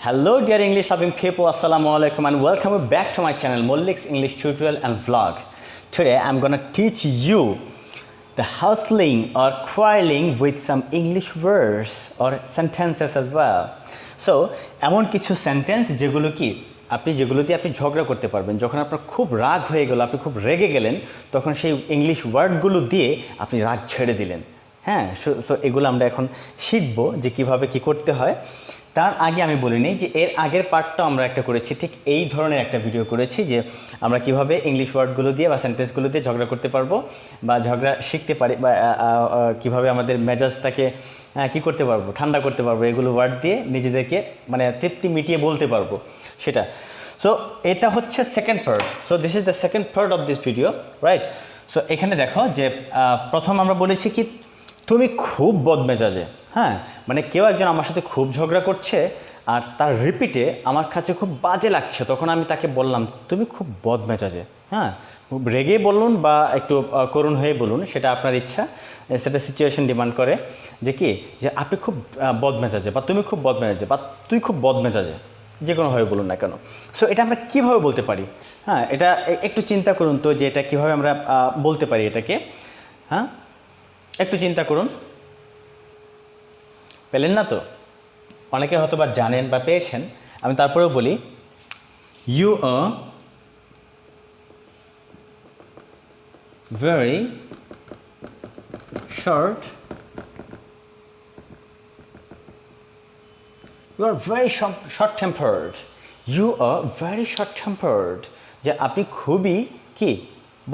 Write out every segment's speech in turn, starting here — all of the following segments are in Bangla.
Hello dear English loving people, Assalamu alaikum and welcome back to my channel Mollik's English tutorial and vlog. Today I'm gonna teach you the hustling or quarreling with some English words or sentences as well. So এমন কিছু সেন্টেন্স যেগুলো কি যেগুলোতে আপনি ঝগড়া করতে পারবেন, যখন আপনার খুব রাগ হয়ে গেল, আপনি খুব রেগে গেলেন, তখন সেই ইংলিশ ওয়ার্ডগুলো দিয়ে আপনি রাগ ছেড়ে দিলেন। হ্যাঁ, সো এগুলো আমরা এখন শিখব যে কিভাবে কি করতে হয়। তার আগে আমি বলি নিই যে এর আগের পার্টটা আমরা একটা করেছি, ঠিক এই ধরনের একটা ভিডিও করেছি যে আমরা কিভাবে ইংলিশ ওয়ার্ডগুলো দিয়ে বা সেন্টেন্সগুলো দিয়ে ঝগড়া করতে পারবো বা ঝগড়া শিখতে পারি বা কীভাবে আমাদের মেজাজটাকে কি করতে পারবো, ঠান্ডা করতে পারবো, এগুলো ওয়ার্ড দিয়ে নিজেদেরকে মানে তৃপ্তি মিটিয়ে বলতে পারবো সেটা। সো এটা হচ্ছে second part. So this is the second part of this video, right? So এখানে দেখো যে প্রথম আমরা বলেছি কি তুমি খুব বদমেজাজে। হ্যাঁ, মানে কেউ একজন আমার সাথে খুব ঝগড়া করছে আর তার রিপিটে আমার কাছে খুব বাজে লাগছে, তখন আমি তাকে বললাম তুমি খুব বদমেজাজে। হ্যাঁ, রেগে বলুন বা একটু করুণ হয়ে বলুন, সেটা আপনার ইচ্ছা, সেটা সিচুয়েশন ডিমান্ড করে যে কি যে আপনি খুব বদমেজাজে বা তুমি খুব বদমেজাজে বা তুই খুব বদমেজাজে, যে কোনোভাবে বলুন না কেন। সো এটা আমরা কীভাবে বলতে পারি? হ্যাঁ, এটা একটু চিন্তা করুন তো যে এটা কীভাবে আমরা বলতে পারি এটাকে। হ্যাঁ, একটু চিন্তা করুন। পেলেন না তো? অনেকে হয়তো বা জানেন বা পেয়েছেন, আমি তারপরেও বলি you are very short, you are very short tempered, you are very short tempered, যে আপনি খুবই কি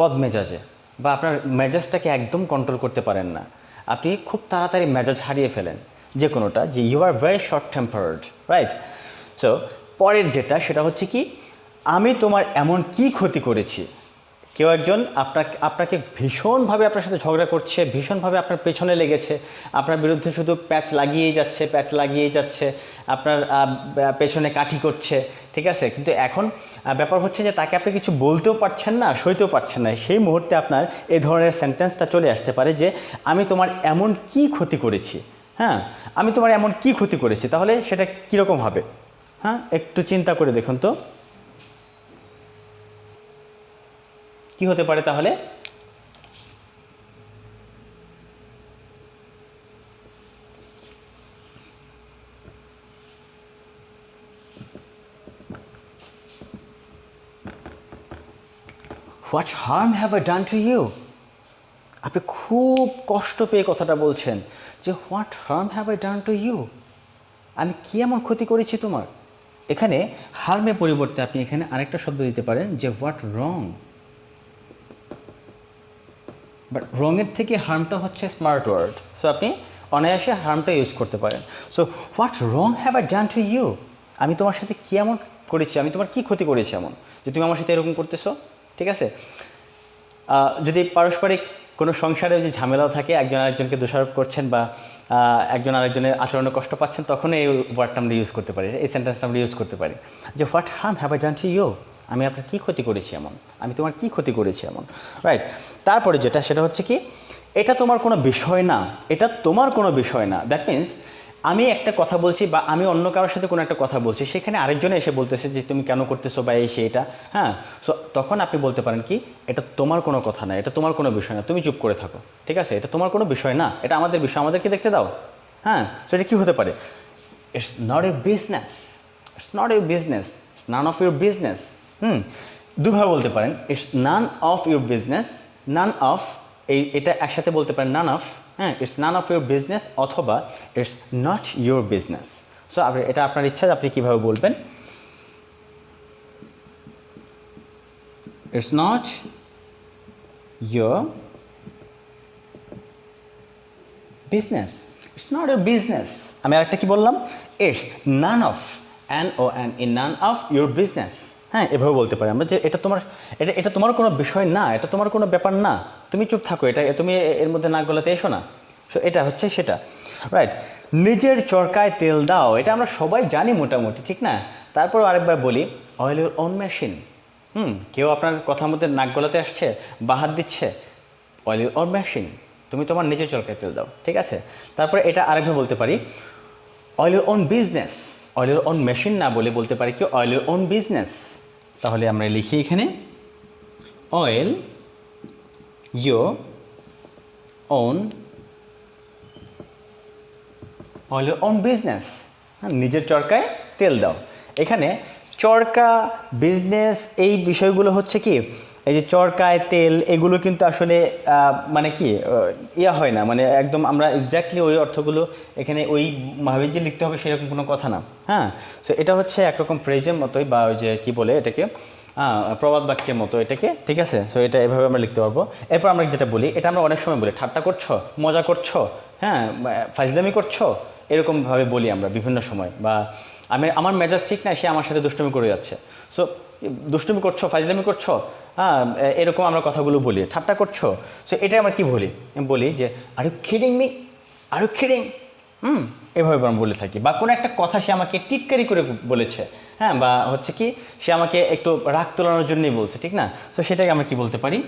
বদমেজাজে বা আপনার মেজাজটাকে একদম কন্ট্রোল করতে পারেন না, আপনি খুব তাড়াতাড়ি মেজাজ হারিয়ে ফেলেন, যে কোনোটা, যে you are very short tempered, right? So পরের যেটা সেটা হচ্ছে কি আমি তোমার এমন কি ক্ষতি করেছি। কেউ একজন আপনাকে ভীষণভাবে আপনার সাথে ঝগড়া করছে, ভীষণভাবে আপনার পেছনে লেগেছে, আপনার বিরুদ্ধে শুধু প্যাচ লাগিয়েই যাচ্ছে, আপনার পেছনে কাঠি করছে, ঠিক আছে? কিন্তু এখন ব্যাপার হচ্ছে যে তাকে আপনি কিছু বলতেও পারছেন না, সইতেও পারছেন না। সেই মুহূর্তে আপনার এই ধরনের সেন্টেন্সটা চলে আসতে পারে যে আমি তোমার এমন কি ক্ষতি করেছি। হ্যাঁ, আমি তোমার এমন কি ক্ষতি করেছি, তাহলে সেটা কীরকম হবে? হ্যাঁ, একটু চিন্তা করে দেখুন তো কি হতে পারে তাহলে। What harm have I done to you? আপনি খুব কষ্ট পেয়ে কথাটা বলছেন যে what harm have I done to you, আমি কি এমন ক্ষতি করেছি তোমার। এখানে হার্মের পরিবর্তে আপনি এখানে আরেকটা শব্দ দিতে পারেন যে হোয়াট রং। বাট রঙের থেকে হার্মটা হচ্ছে স্মার্ট ওয়ার্ড, সো আপনি অনায়াসে হার্মটা ইউজ করতে পারেন। So what wrong have I done to you, আমি তোমার সাথে কী এমন করেছি, আমি তোমার কী ক্ষতি করেছি এমন যে তুমি আমার সাথে এরকম করতেছো, ঠিক আছে? যদি পারস্পরিক কোনো সংসারে যে ঝামেলা থাকে, একজন আরেকজনকে দোষারোপ করছেন বা একজন আরেকজনের আচরণে কষ্ট পাচ্ছেন, তখন এই ওয়ার্ডটা আমরা ইউজ করতে পারি, এই সেন্টেন্সটা আমরা ইউজ করতে পারি যে what harm have I done to you, আমি আপনার কী ক্ষতি করেছি এমন, আমি তোমার কী ক্ষতি করেছি এমন, রাইট? তারপরে যেটা সেটা হচ্ছে কি এটা তোমার কোনো বিষয় না, এটা তোমার কোনো বিষয় না। দ্যাট মিনস আমি একটা কথা বলছি বা আমি অন্য কারোর সাথে কোনো একটা কথা বলছি, সেখানে আরেকজনে এসে বলতেছে যে তুমি কেন করতেছো বা এই সেইটা। হ্যাঁ, সো তখন আপনি বলতে পারেন কি এটা তোমার কোনো কথা না, এটা তোমার কোনো বিষয় না, তুমি চুপ করে থাকো, ঠিক আছে? এটা তোমার কোনো বিষয় না, এটা আমাদের বিষয়, আমাদেরকে দেখতে দাও। হ্যাঁ, সো এটা কী হতে পারে? It's not your business, it's not your business, it's none of your business. দুভাবে বলতে পারেন, it's none of your business, none of, এটা একসাথে বলতে পারেন নান অফ। হ্যাঁ, it's none of your business অথবা it's not your business. So এটা আপনার ইচ্ছা আপনি কীভাবে বলবেন। It's not your business, it's not your business. আমি আরেকটা কি বললাম? It's none of, NON, in none of your business. হ্যাঁ, এভাবে বলতে পারি আমরা যে এটা তোমার কোনো বিষয় না, এটা তোমার কোনো ব্যাপার না, তুমি চুপ থাকো, এটা তুমি এর মধ্যে নাক গলাতে এসো না। সো এটা হচ্ছে সেটা, রাইট? নিজের চরকায় তেল দাও, এটা আমরা সবাই জানি মোটামুটি, ঠিক না? তারপর আরেকবার বলি অয়েল ইউর ওন মেশিন। কেউ আপনার কথার মধ্যে নাক গলাতে আসছে বা হাত দিচ্ছে, অয়েল ইউর ওন মেশিন, তুমি তোমার নিজের চরকায় তেল দাও, ঠিক আছে? তারপরে এটা আরেকভাবে বলতে পারি অয়েল ইউর ওন বিজনেস, অয়েলের ওন মেশিন না বলে বলতে পারি কি অয়েলের ওন বিজনেস। তাহলে আমরা লিখি এখানে অয়েল ইয়োর ওন, অয়েলের ওন বিজনেস, নিজের চরকায় তেল দাও। এখানে চরকা, বিজনেস, এই বিষয়গুলো হচ্ছে কি এই যে চরকায় তেল, এগুলো কিন্তু আসলে মানে কি ইয়া হয় না, মানে একদম আমরা এক্স্যাক্টলি ওই অর্থগুলো এখানে ওইভাবে যে লিখতে হবে সেরকম কোনো কথা না। হ্যাঁ, সো এটা হচ্ছে একরকম ফ্রেজের মতোই, বা ওই যে কী বলে এটাকে প্রবাদ বাক্যের মতো এটাকে, ঠিক আছে। সো এটা এভাবে আমরা লিখতে পারবো। এরপর আমরা যেটা বলি, এটা আমরা অনেক সময় বলি ঠাট্টা করছো, মজা করছো, হ্যাঁ, ফাইজলামি করছো, এরকমভাবে বলি আমরা বিভিন্ন সময়। বা আমার মেজাজ ঠিক না, সে আমার সাথে দুষ্টুমি করে যাচ্ছে, সো দুষ্টুমি করছো, ফাইজলামি করছো, হ্যাঁ, এরকম আমরা কথাগুলো বলি, ঠাট্টা করছো। সো এটা আমরা কি বলি, বলি যে are you kidding me, are you kidding, এভাবে আমরা বলে থাকি। বা কোনো একটা কথা সে আমাকে টিটকারি করে বলেছে, হ্যাঁ, বা হচ্ছে কি সে আমাকে একটু রাগ তোলানোর জন্যই বলছে, ঠিক না। সো সেটাকে আমরা কি বলতে পারি,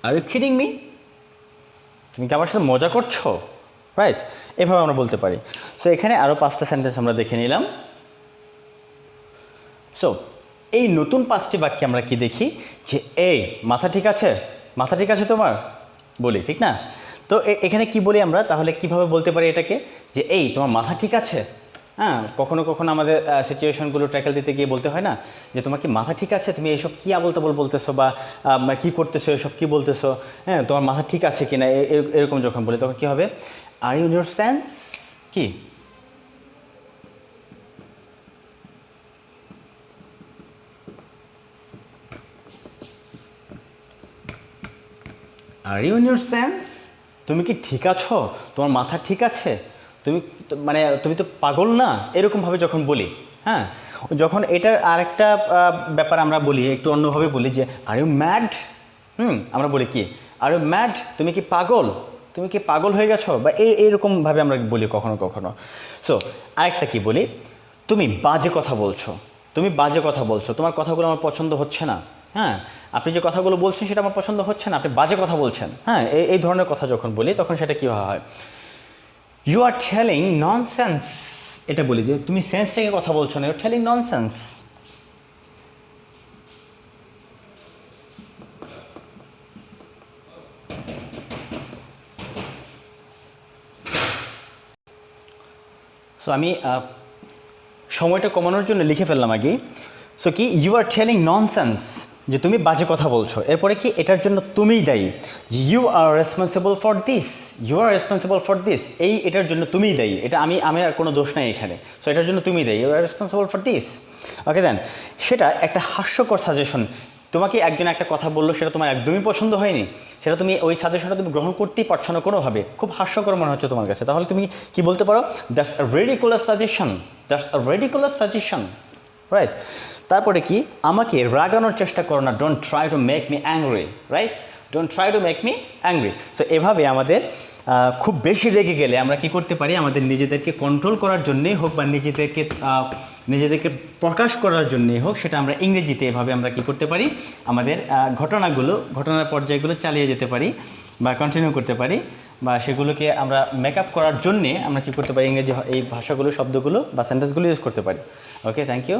আর ইউ কিডিং মি, তুমি কি আমার সাথে মজা করছো, রাইট, এভাবে আমরা বলতে পারি। সো এখানে আরও 5টা সেন্টেন্স আমরা দেখে নিলাম। সো এই নতুন 5টি বাক্যে আমরা কি দেখি যে এই মাথা ঠিক আছে, মাথা ঠিক আছে তোমার, বলি, ঠিক না। তো এখানে কি বলি আমরা, তাহলে কিভাবে বলতে পারি এটাকে, যে এই তোমার মাথা ঠিক আছে। হ্যাঁ, কখনো কখনো আমাদের সিচুয়েশনগুলো ট্যাকেল দিতে গিয়ে বলতে হয় না যে তোমার কি মাথা ঠিক আছে, তুমি এইসব কী আবল তাবল বলতেছো, বা কী করতেছো, এসব কী বলতেছো, হ্যাঁ, তোমার মাথা ঠিক আছে কি না, এরকম যখন বলি তখন কী হবে, are you in your sense, কি are you in your sense, তুমি কি ঠিক আছো, তোমার মাথা ঠিক আছে, তুমি মানে তুমি তো পাগল না, এরকমভাবে যখন বলি। হ্যাঁ, যখন এটার আরেকটা ব্যাপার আমরা বলি, একটু অন্যভাবে বলি যে আর ইউ ম্যাড, আমরা বলি কি আর ইউ ম্যাড, তুমি কি পাগল, তুমি কি পাগল হয়ে গেছো, বা এইরকমভাবে আমরা বলি কখনো কখনো। সো আরেকটা কি বলি, তুমি বাজে কথা বলছো, তুমি বাজে কথা বলছো, তোমার কথাগুলো আমার পছন্দ হচ্ছে না, হ্যাঁ, আপনি যে কথাগুলো বলছেন সেটা আমার পছন্দ হচ্ছে না, আপনি বাজে কথা বলছেন, হ্যাঁ, এই ধরনের কথা যখন বলি তখন সেটা কীভাবে হয়, ইউ আর টেলিং ননসেন্স, এটা বলি যে তুমি সেন্স থেকে কথা বলছো না, you are telling nonsense. So আমি সময়টা কমানোর জন্য লিখে ফেললাম আগে। সো কি ইউ আর টেলিং ননসেন্স, যে তুমি বাজে কথা বলছো, এরপরে কি এটার জন্য তুমিই দায়ী, যে you are responsible for this, you are responsible for this, এটার জন্য তুমিই দায়ী, এটা আমি আর কোনো দোষ নাই এখানে। সো এটার জন্য তুমিই দায়ী, you are responsible for this. Okay then, সেটা একটা হাস্যকর সাজেশন, তোমাকে একজন একটা কথা বললো, সেটা তোমার একদমই পছন্দ হয়নি, সেটা তুমি ওই সাজেশনটা তুমি গ্রহণ করতেই পারছো না কোনোভাবে, খুব হাস্যকর মনে হচ্ছে তোমার কাছে, তাহলে তুমি কি বলতে পারো, that's a ridiculous suggestion, that's a ridiculous suggestion, right. তারপরে কি, আমাকে রাগানোর চেষ্টা করো না, don't try to make me angry, right, don't try to make me angry. So এভাবে আমাদের খুব বেশি রেগে গেলে আমরা কি করতে পারি, আমাদের নিজেদেরকে কন্ট্রোল করার জন্যেই হোক, বা নিজেদেরকে প্রকাশ করার জন্যেই হোক, সেটা আমরা ইংরেজিতে এভাবে আমরা কি করতে পারি, আমাদের ঘটনার পর্যায়গুলো চালিয়ে যেতে পারি, বা কন্টিনিউ করতে পারি, বা সেগুলোকে আমরা মেকআপ করার জন্যে আমরা কি করতে পারি, ইংরেজি এই ভাষাগুলো, শব্দগুলো বা সেন্টেন্সগুলো ইউজ করতে পারি। ওকে, থ্যাংক ইউ।